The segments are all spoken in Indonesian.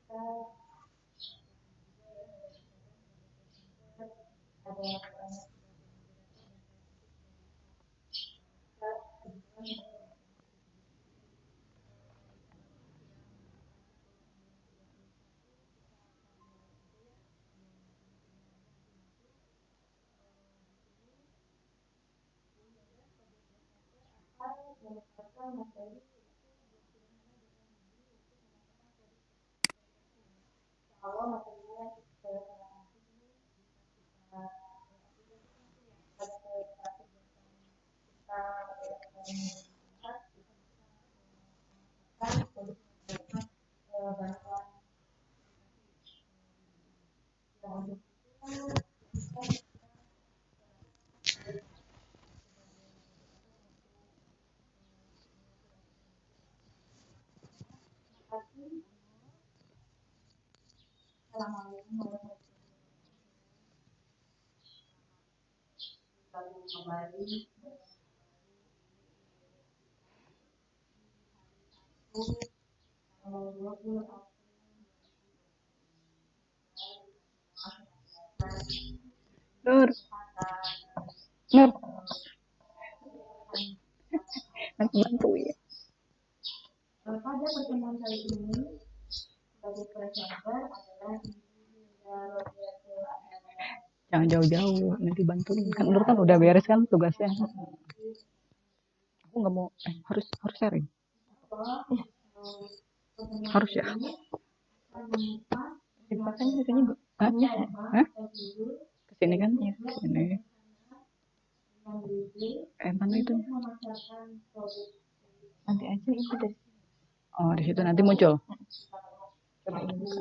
Nur, Nur, aku bantu ya. Jangan jauh-jauh, nanti bantuin. Kan Nur kan udah beres kan tugasnya. Aku nggak mau, harus harus sharing. Harus ya. Makanya biasanya hah? Kesini kan? Kesini. Mana itu? Nanti aja itu deh. Oh, di situ nanti muncul. Coba ini buka.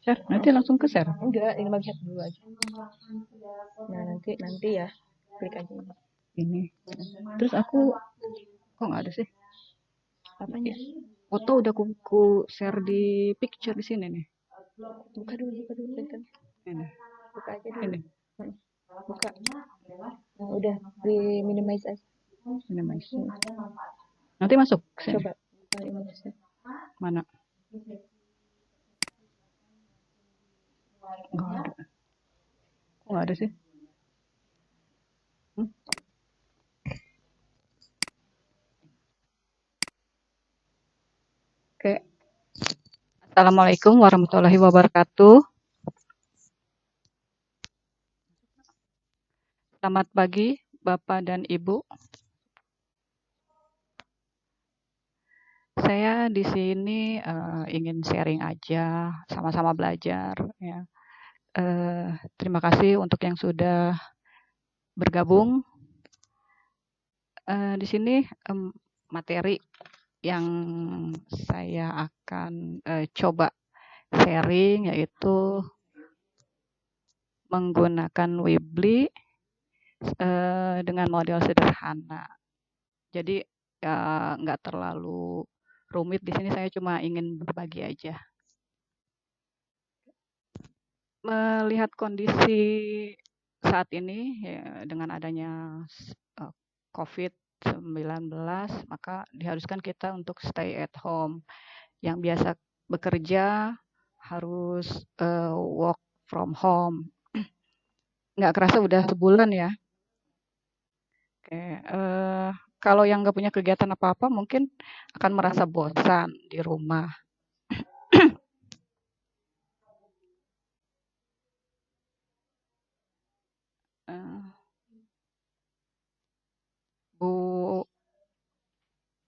Share, nanti langsung ke share. Enggak, ini lihat dulu aja. Nah, nanti ya. Klik aja ini. Ini. Terus aku kok nggak ada sih? Apanya? Foto udah ku share di picture di sini nih. Buka dulu kan. Ini. Buka aja dulu. Ini. Buka. Nah, udah di minimize aja. Minimize. Nanti masuk. Sini. Coba buka image-nya. Mana? Nggak ada. Kok nggak ada sih? Oke. Assalamualaikum warahmatullahi wabarakatuh. Selamat pagi, Bapak dan Ibu. Saya di sini ingin sharing aja, sama-sama belajar. Ya. Terima kasih untuk yang sudah bergabung. Di sini materi yang saya akan coba sharing yaitu menggunakan Weebly dengan model sederhana. Jadi nggak terlalu rumit. Di sini saya cuma ingin berbagi aja. Melihat kondisi saat ini ya, dengan adanya COVID-19, maka diharuskan kita untuk stay at home. Yang biasa bekerja harus work from home. Nggak kerasa udah sebulan ya. Oke, kalau yang nggak punya kegiatan apa-apa mungkin akan merasa bosan di rumah.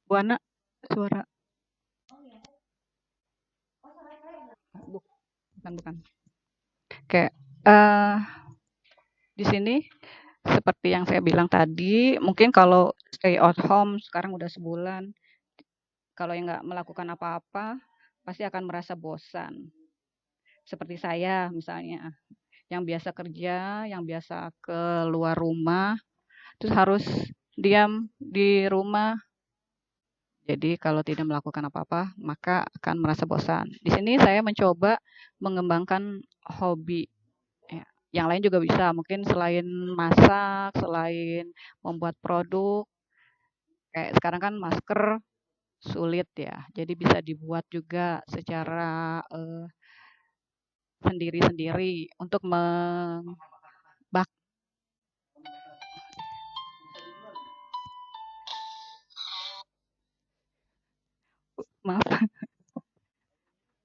Bu Ana, suara. Bukan. Oke, di sini seperti yang saya bilang tadi, mungkin kalau stay at home sekarang udah sebulan, kalau yang nggak melakukan apa-apa, pasti akan merasa bosan. Seperti saya misalnya, yang biasa kerja, yang biasa keluar rumah, terus harus diam di rumah. Jadi kalau tidak melakukan apa-apa, maka akan merasa bosan. Di sini saya mencoba mengembangkan hobi. Ya, yang lain juga bisa, mungkin selain masak, selain membuat produk, kayak sekarang kan masker sulit ya. Jadi bisa dibuat juga secara sendiri-sendiri untuk maaf,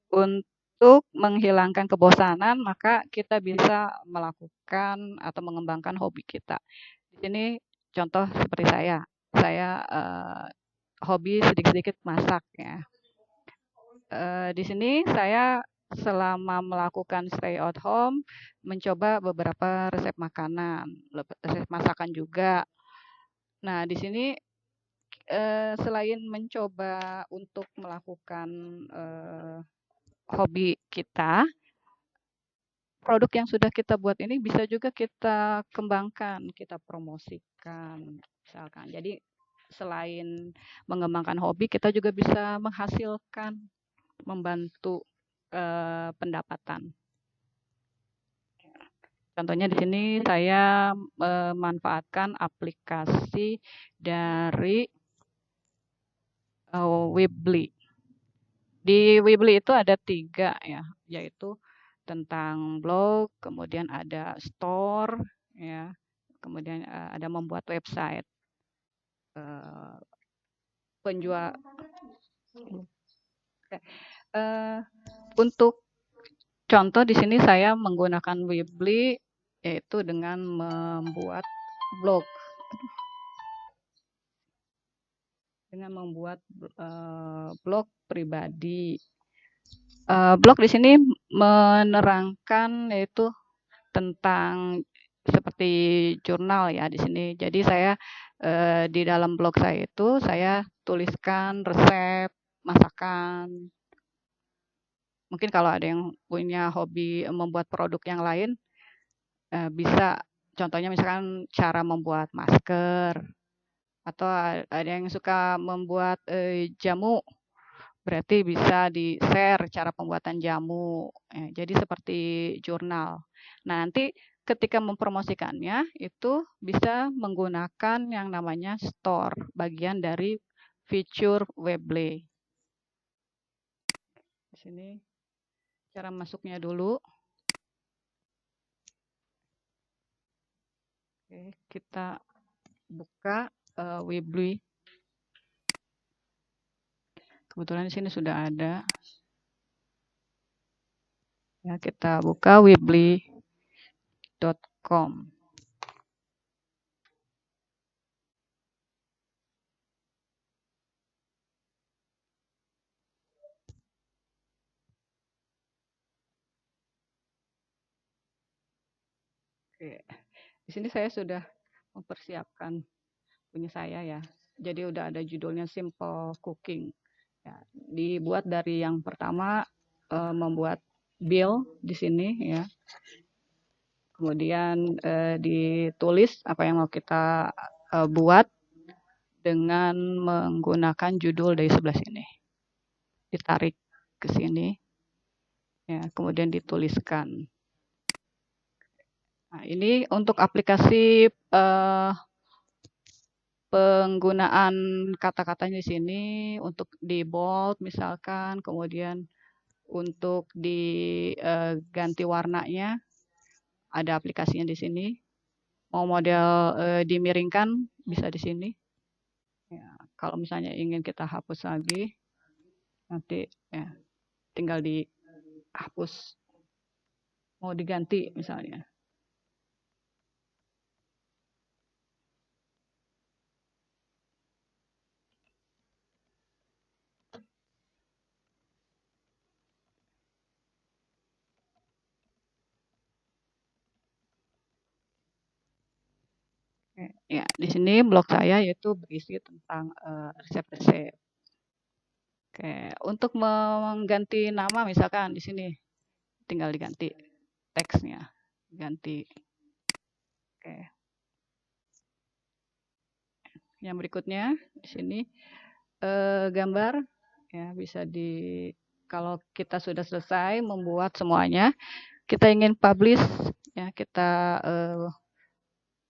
untuk menghilangkan kebosanan, maka kita bisa melakukan atau mengembangkan hobi kita. Di sini contoh seperti saya hobi sedikit-sedikit masak ya. Di sini saya selama melakukan stay at home mencoba beberapa resep makanan, resep masakan juga. Nah, di sini selain mencoba untuk melakukan hobi kita, produk yang sudah kita buat ini bisa juga kita kembangkan, kita promosikan, misalkan. Jadi selain mengembangkan hobi, kita juga bisa menghasilkan, membantu pendapatan. Contohnya di sini saya memanfaatkan aplikasi dari Weebly. Di Weebly itu ada 3 ya, yaitu tentang blog, kemudian ada store, ya, kemudian ada membuat website. Penjual untuk contoh di sini saya menggunakan Weebly yaitu dengan membuat blog. Dengan membuat blog pribadi. Blog di sini menerangkan yaitu tentang seperti jurnal ya di sini. Jadi saya di dalam blog saya itu saya tuliskan resep masakan. Mungkin kalau ada yang punya hobi membuat produk yang lain bisa contohnya misalkan cara membuat masker atau ada yang suka membuat jamu. Berarti bisa di-share cara pembuatan jamu. Jadi seperti jurnal. Nah, nanti ketika mempromosikannya itu bisa menggunakan yang namanya store, bagian dari fitur Weebly. Di sini cara masuknya dulu. Oke, kita buka Weebly. Kebetulan di sini sudah ada. Ya, kita buka weebly.com. Oke. Di sini saya sudah mempersiapkan punya saya ya. Jadi udah ada judulnya Simple Cooking. Ya, dibuat dari yang pertama membuat bill di sini ya. Kemudian ditulis apa yang mau kita buat dengan menggunakan judul dari sebelah sini. Ditarik ke sini. Ya, kemudian dituliskan. Nah, ini untuk aplikasi penggunaan kata-katanya di sini untuk di bold misalkan, kemudian untuk diganti warnanya ada aplikasinya di sini. Mau model dimiringkan bisa di sini. Ya, kalau misalnya ingin kita hapus lagi, nanti ya tinggal dihapus. Mau diganti misalnya. Ya, di sini blog saya yaitu berisi tentang resep-resep. Oke, untuk mengganti nama misalkan di sini tinggal diganti teksnya, ganti. Oke. Yang berikutnya di sini gambar ya bisa kalau kita sudah selesai membuat semuanya, kita ingin publish ya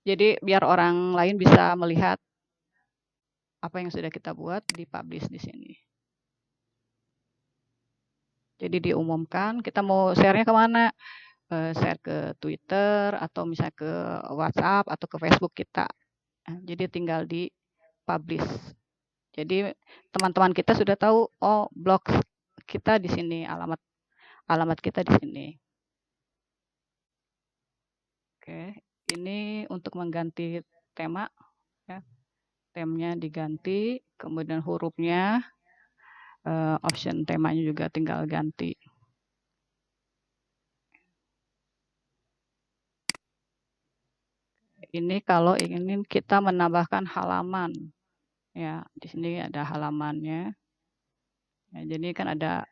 jadi biar orang lain bisa melihat apa yang sudah kita buat dipublish di sini. Jadi diumumkan, kita mau share-nya kemana? Share ke Twitter, atau misalnya ke WhatsApp, atau ke Facebook kita. Jadi tinggal di-publish. Jadi teman-teman kita sudah tahu, oh blog kita di sini, alamat kita di sini. Oke, ini untuk mengganti tema, ya. Temanya diganti, kemudian hurufnya, option temanya juga tinggal ganti. Ini kalau ingin kita menambahkan halaman, ya di sini ada halamannya. Ya, jadi kan ada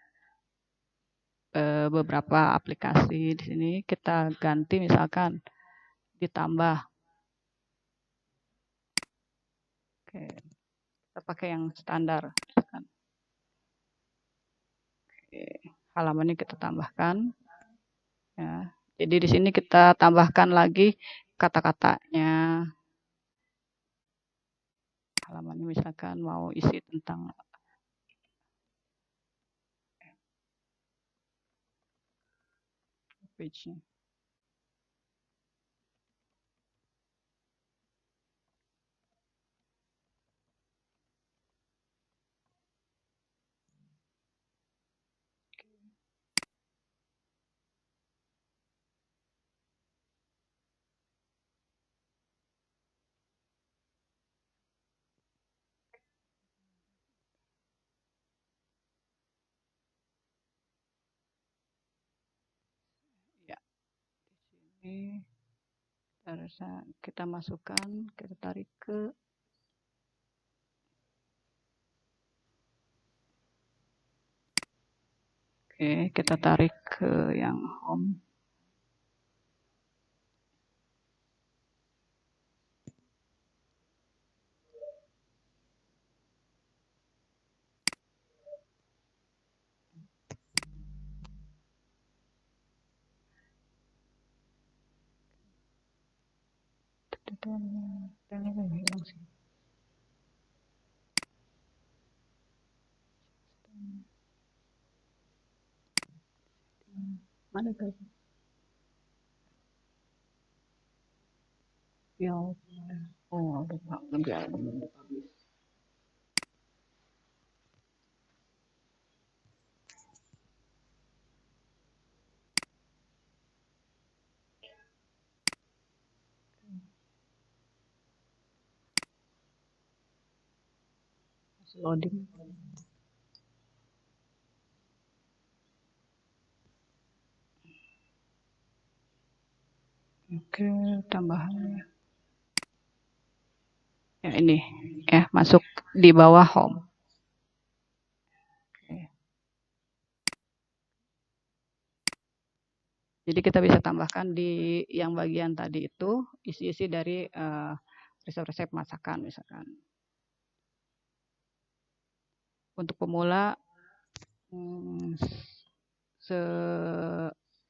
beberapa aplikasi di sini, kita ganti misalkan ditambah. Oke, kita pakai yang standar. Misalkan. Oke, halamannya kita tambahkan. Ya. Jadi di sini kita tambahkan lagi kata-katanya. Halamannya misalkan mau isi tentang page-nya. Ya, di sini kita masukkan, kita tarik ke Oke, kita tarik ke yang home. Mana guys? Ya, oh, lupa, enggak. Loading. Oke, tambahannya. Ya ini, ya masuk di bawah home. Oke. Jadi kita bisa tambahkan di yang bagian tadi itu isi-isi dari resep-resep masakan misalkan. Untuk pemula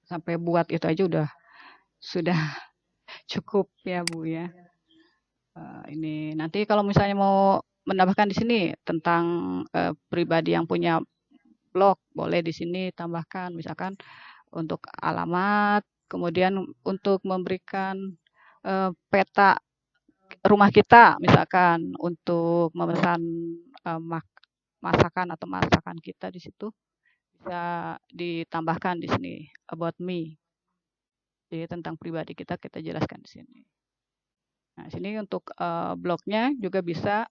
sampai buat itu aja sudah cukup ya Bu ya. Ini nanti kalau misalnya mau menambahkan di sini tentang pribadi yang punya blog, boleh di sini tambahkan misalkan untuk alamat, kemudian untuk memberikan peta rumah kita misalkan untuk memesan masakan atau masakan kita di situ bisa ditambahkan di sini about me. Jadi tentang pribadi kita jelaskan di sini. Nah, sini untuk blognya juga bisa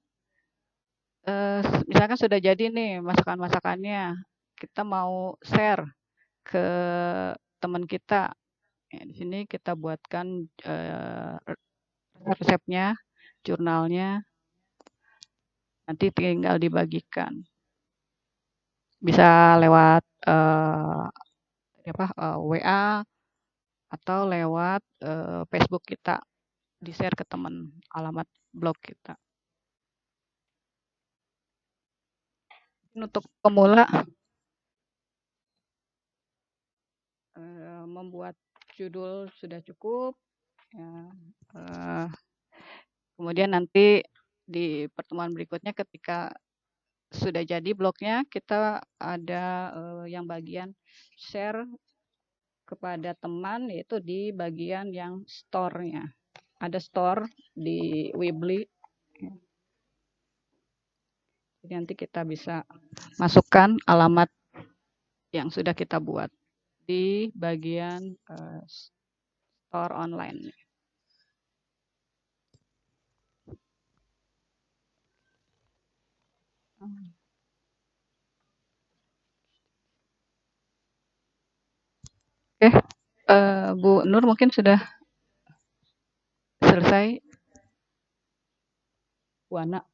misalkan sudah jadi nih masakan-masakannya, kita mau share ke teman kita. Ya, di sini kita buatkan resepnya, jurnalnya, nanti tinggal dibagikan. Bisa lewat WA atau lewat Facebook kita, di-share ke teman alamat blog kita. Untuk pemula membuat judul sudah cukup. Ya, kemudian nanti di pertemuan berikutnya ketika sudah jadi blognya, kita ada yang bagian share kepada teman, yaitu di bagian yang store-nya. Ada store di Weebly. Jadi nanti kita bisa masukkan alamat yang sudah kita buat di bagian store online. Oke, Bu Nur mungkin sudah selesai. Bu Ana.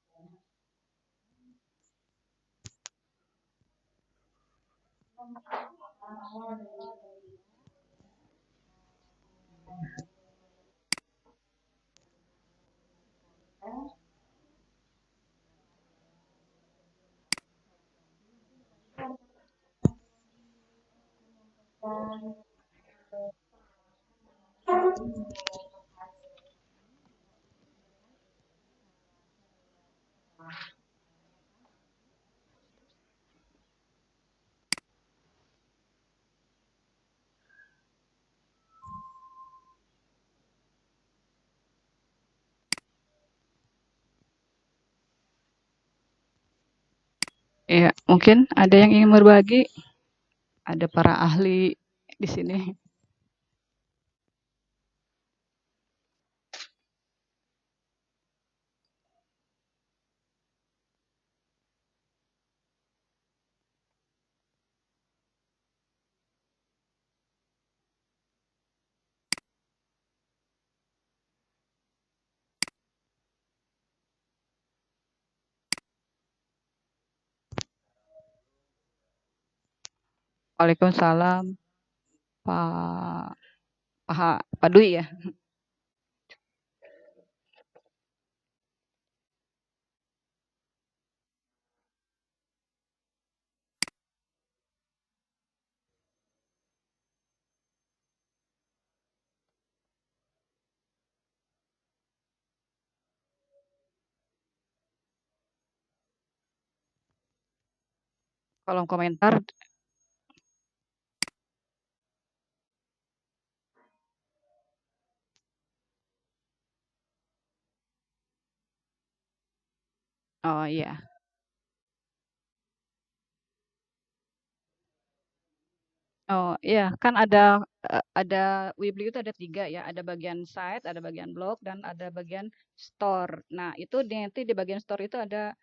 Ya, mungkin ada yang ingin berbagi. Ada para ahli di sini. Waalaikumsalam, Pak Pak Dwi ya. Kolom komentar. Oh iya. Oh iya, kan ada Weebly itu ada 3 ya, ada bagian site, ada bagian blog, dan ada bagian store. Nah, itu nanti di bagian store itu ada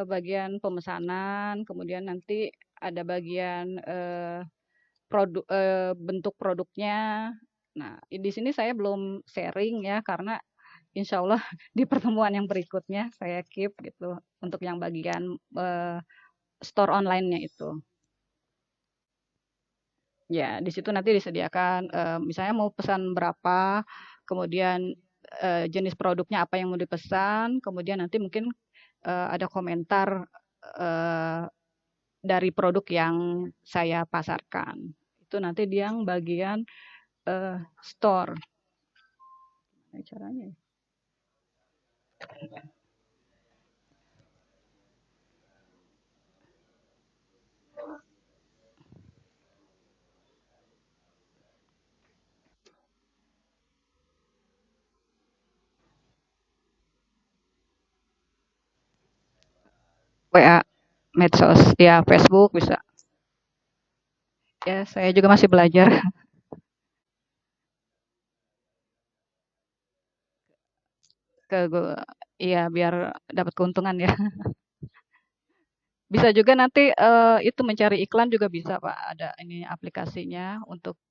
bagian pemesanan, kemudian nanti ada bagian bentuk produknya. Nah, di sini saya belum sharing ya, karena insya Allah di pertemuan yang berikutnya saya keep gitu untuk yang bagian store online-nya itu. Ya, di situ nanti disediakan, misalnya mau pesan berapa, kemudian jenis produknya apa yang mau dipesan, kemudian nanti mungkin ada komentar dari produk yang saya pasarkan. Itu nanti di yang bagian store. Nah, caranya. WA, medsos, ya Facebook bisa. Ya, saya juga masih belajar ke iya biar dapat keuntungan ya. Bisa juga nanti itu mencari iklan juga bisa Pak. Ada ini aplikasinya untuk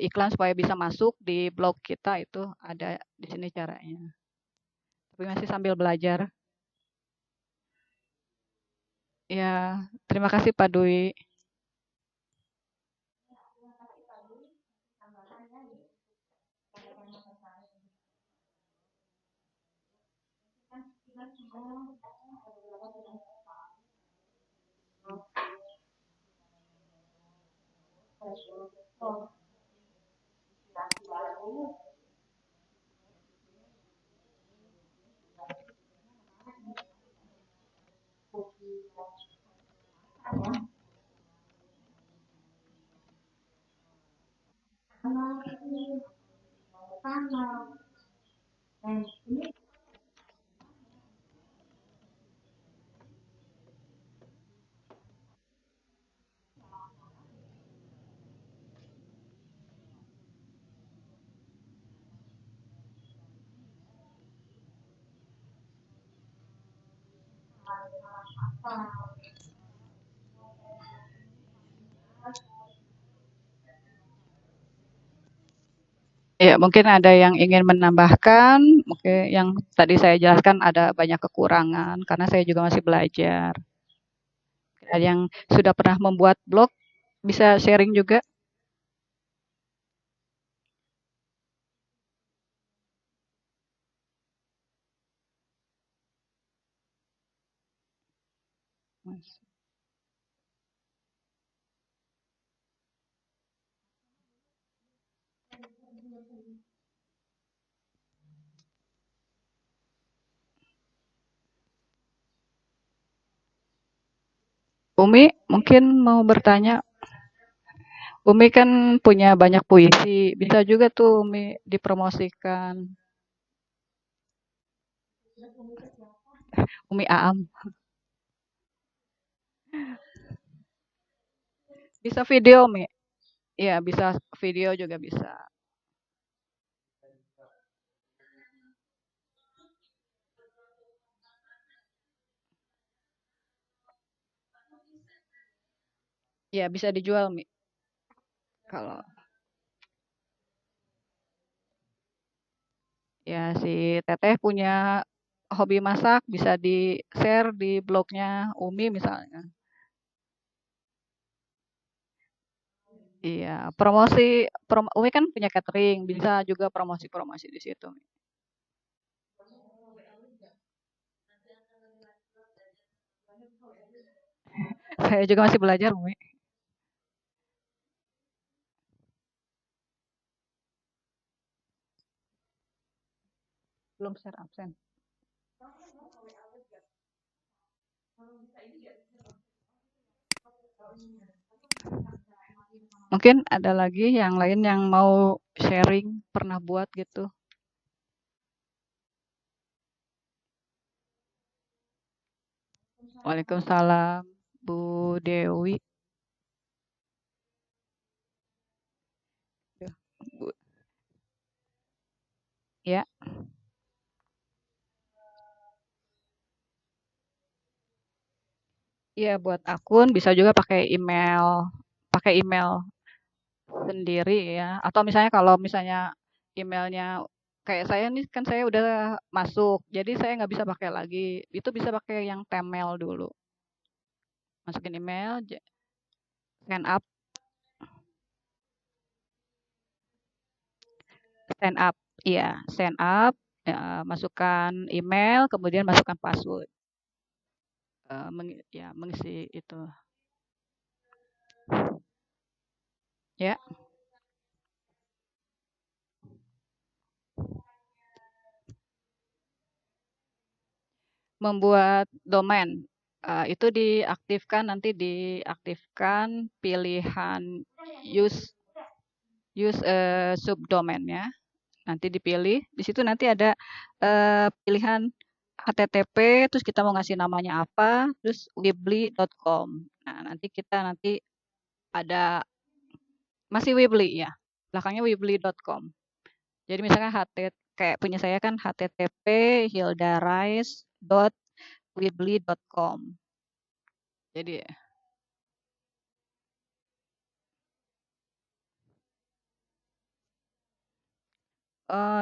iklan supaya bisa masuk di blog kita itu ada di sini caranya. Tapi masih sambil belajar. Ya, terima kasih Pak Dwi. Ya, mungkin ada yang ingin menambahkan, mungkin yang tadi saya jelaskan ada banyak kekurangan karena saya juga masih belajar. Ada yang sudah pernah membuat blog, bisa sharing juga, Mas. Umi mungkin mau bertanya. Umi kan punya banyak puisi, bisa juga tuh Umi dipromosikan. Umi Aam. Bisa video, Mi. Iya, bisa video juga bisa. Iya, bisa dijual, Mi. Kalau ya si Teteh punya hobi masak, bisa di-share di blognya Umi misalnya. Iya, Umi kan punya catering, bisa juga promosi-promosi di situ. Mi. Saya juga masih belajar, Umi. Belum share absen. Mungkin ada lagi yang lain yang mau sharing, pernah buat gitu. Waalaikumsalam, Bu Dewi. Bu, ya, iya buat akun bisa juga pakai email sendiri ya. Atau misalnya kalau misalnya emailnya kayak saya nih kan saya udah masuk, jadi saya nggak bisa pakai lagi. Itu bisa pakai yang Tmail dulu. Masukin email, sign up, sign up, iya, sign up, ya, masukkan email, kemudian masukkan password, ya mengisi itu, ya. Membuat domain, itu nanti diaktifkan pilihan use use, subdomainnya, nanti dipilih, di situ nanti ada, pilihan HTTP, terus kita mau ngasih namanya apa, terus weebly.com. Nah, nanti ada masih Weebly ya, belakangnya weebly.com. Jadi misalkan kayak punya saya kan http hildarais.weebly.com. Jadi,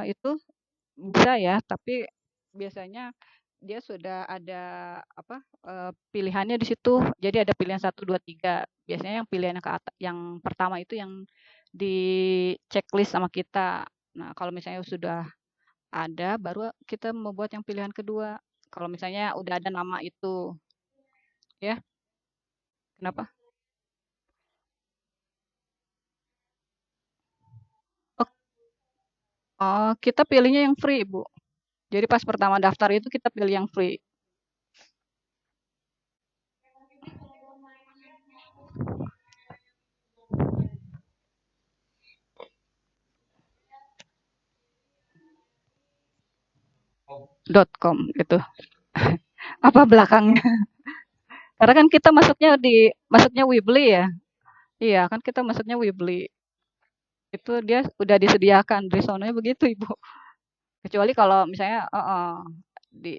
itu bisa ya, tapi biasanya dia sudah ada apa, pilihannya di situ. Jadi ada pilihan satu 2 3. Biasanya yang pilihan yang pertama itu yang di checklist sama kita. Nah, kalau misalnya sudah ada, baru kita membuat yang pilihan kedua. Kalau misalnya udah ada nama itu, ya. Kenapa? Oh, kita pilihnya yang free, Bu. Jadi pas pertama daftar itu kita pilih yang free. .com gitu. Apa belakangnya? Karena kan kita masuknya Weebly ya. Iya, kan kita masuknya Weebly. Itu dia udah disediakan di sononya begitu, Ibu. Kecuali kalau misalnya di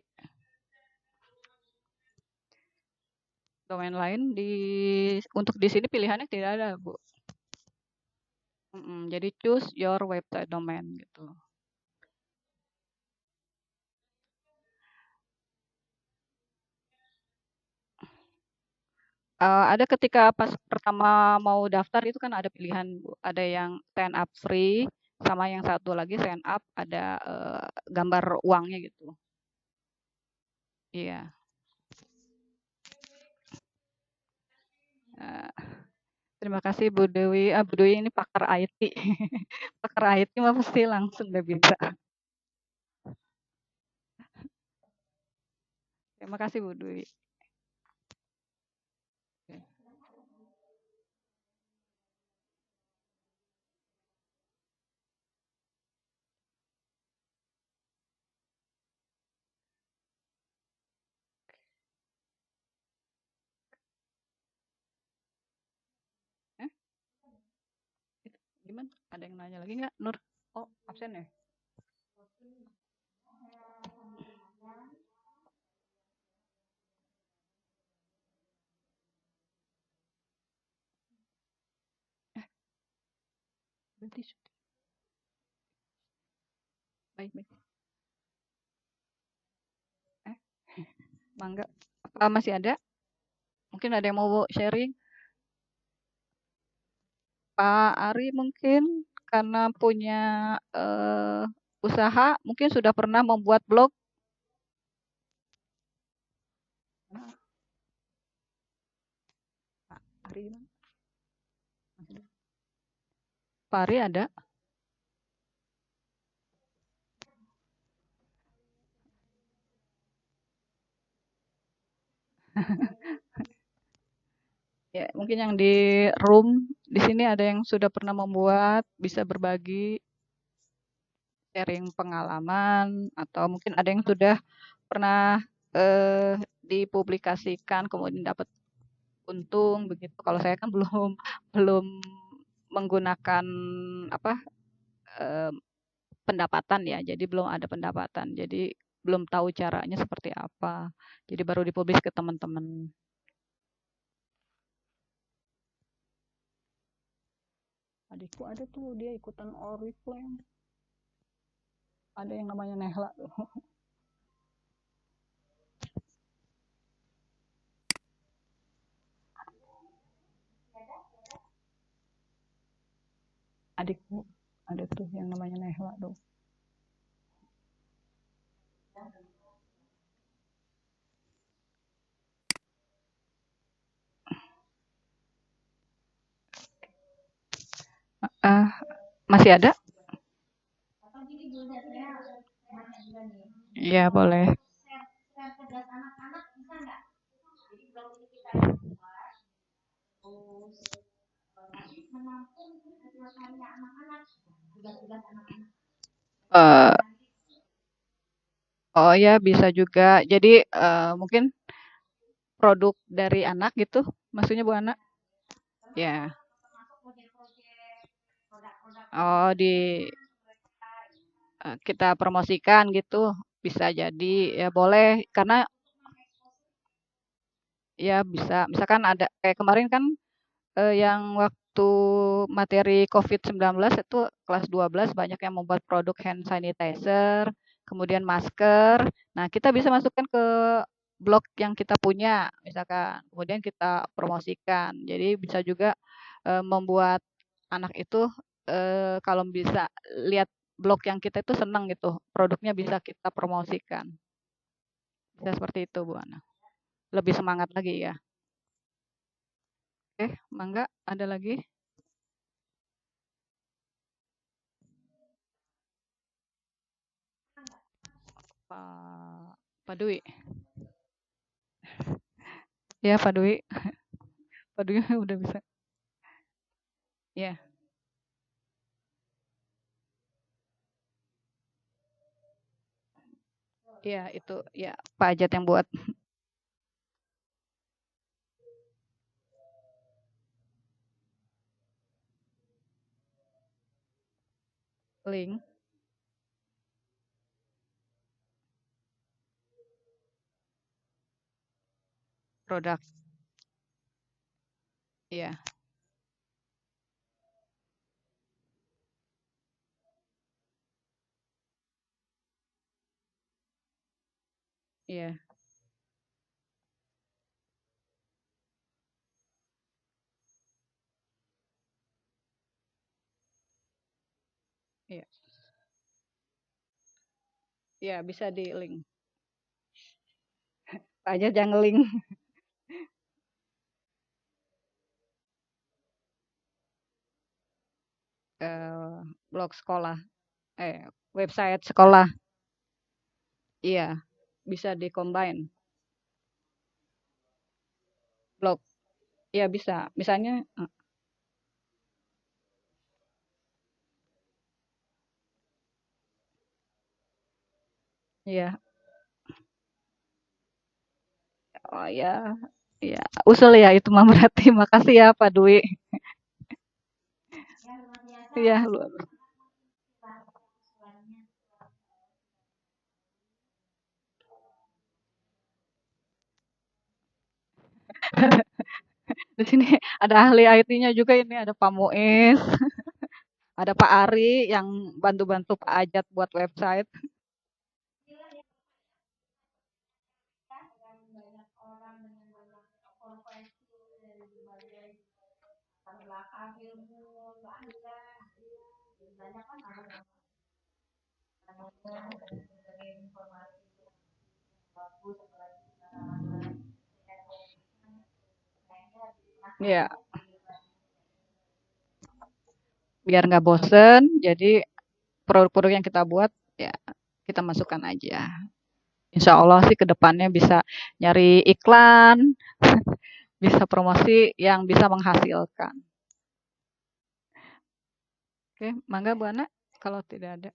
domain lain untuk di sini pilihannya tidak ada, Bu. Jadi choose your website domain gitu. Ada ketika pas pertama mau daftar itu kan ada pilihan, Bu. Ada yang sign up free, sama yang satu lagi sign up ada gambar uangnya gitu. Iya. Eh, Terima kasih Bu Dewi. Bu Dewi ini pakar IT. Pakar IT mah pasti langsung udah bisa. Terima kasih Bu Dewi. Eh, Gimana? Ada yang nanya lagi nggak, Nur? Oh, absen ya? Berarti sudah. Baik, baik. Eh, Mangga. Apa masih ada? Mungkin ada yang mau sharing? Pak Ari mungkin karena punya usaha, mungkin sudah pernah membuat blog. Pak Ari, Pak Ari ada? Ya, mungkin yang di room di sini ada yang sudah pernah membuat, bisa berbagi, sharing pengalaman, atau mungkin ada yang sudah pernah dipublikasikan kemudian dapat untung begitu. Kalau saya kan belum belum menggunakan apa eh, pendapatan ya, jadi belum ada pendapatan. Jadi belum tahu caranya seperti apa. Jadi baru dipublis ke teman-teman. Adikku ada tuh dia ikutan Oriflame. Ada yang namanya Nehla tuh. Adikku ada tuh yang namanya Nehla tuh. Uh, Masih ada? Iya boleh. Uh, oh ya bisa juga. Jadi mungkin produk dari anak gitu, maksudnya Bu anak? Ya. Oh kita promosikan gitu, bisa jadi ya boleh karena ya bisa. Misalkan ada kayak kemarin kan yang waktu materi COVID-19 itu kelas 12 banyak yang membuat produk hand sanitizer, kemudian masker. Nah, kita bisa masukkan ke blog yang kita punya, misalkan. Kemudian kita promosikan. Jadi bisa juga membuat anak itu kalau bisa lihat blog yang kita itu senang gitu, produknya bisa kita promosikan. Bisa seperti itu, Bu Ana. Lebih semangat lagi ya. Oke, Mangga, ada lagi? Pak Pak Dwi. Ya, Pak Dwi. Pak Dwi udah bisa. Ya. Iya, itu ya Pak Ajat yang buat link produk. Iya, iya, iya. Iya, bisa di link. Pak Ajat yang link eh, blog sekolah, website sekolah. Iya, bisa di combine blog. Iya bisa. Misalnya, iya. Oh ya, iya. Usul ya itu mah berarti. Makasih ya Pak Dwi. Iya, di sini ada ahli IT-nya juga ini, ada Pak Muiz, ada Pak Ari yang bantu-bantu Pak Ajat buat website. Iya, biar nggak bosen. Jadi produk-produk yang kita buat ya kita masukkan aja. Insya Allah sih ke depannya bisa nyari iklan, bisa promosi yang bisa menghasilkan. Oke, mangga Bu Ana kalau tidak ada.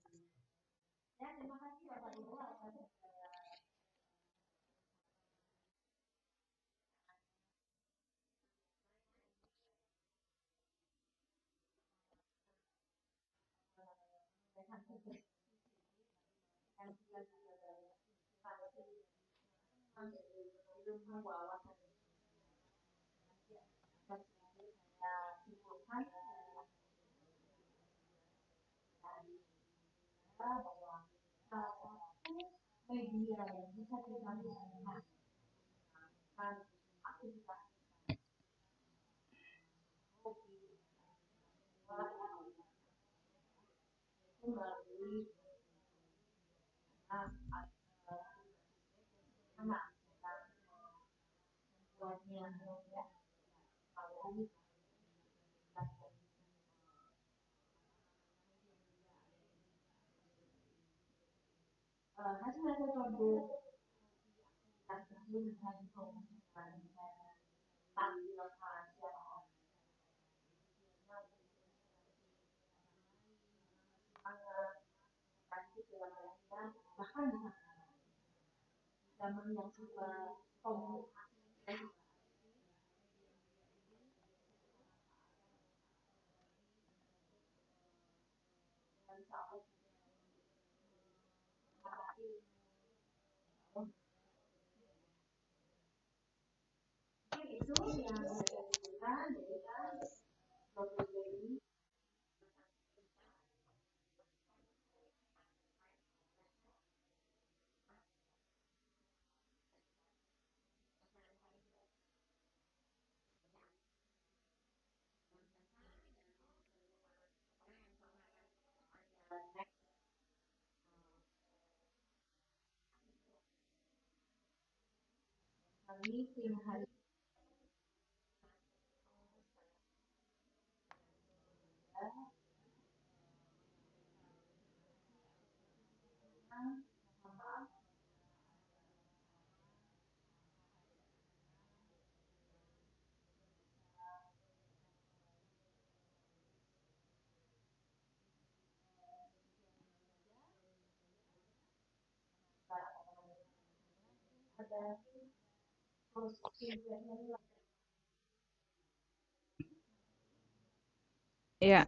Ya,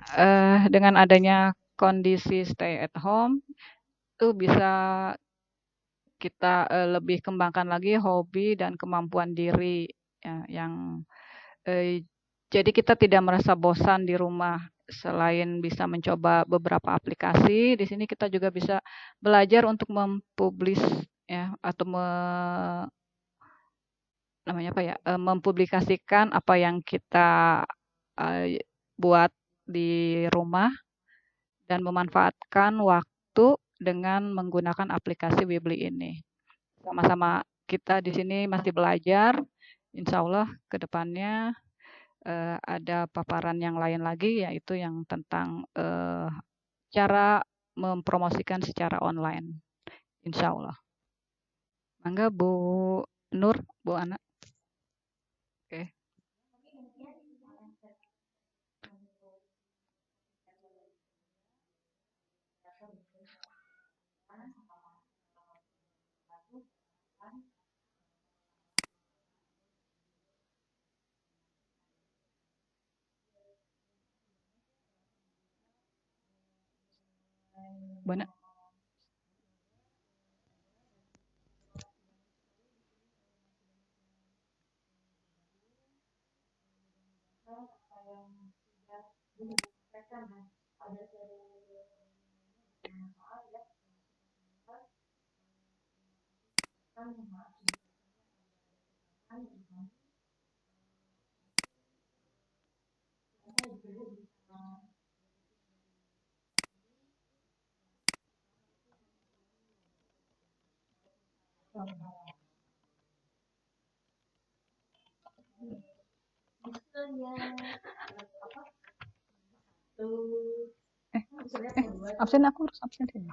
dengan adanya kondisi stay at home, itu bisa kita lebih kembangkan lagi hobi dan kemampuan diri ya, yang eh, jadi kita tidak merasa bosan di rumah. Selain bisa mencoba beberapa aplikasi, di sini kita juga bisa belajar untuk mempublis ya atau namanya apa ya, mempublikasikan apa yang kita buat di rumah dan memanfaatkan waktu dengan menggunakan aplikasi Weebly ini. Sama-sama kita di sini masih belajar. Insya Allah ke depannya ada paparan yang lain lagi, yaitu yang tentang cara mempromosikan secara online. Insya Allah. Mangga Bu Nur, Bu Ana. Oke. Bu Ana. Absen aku harus absen sini.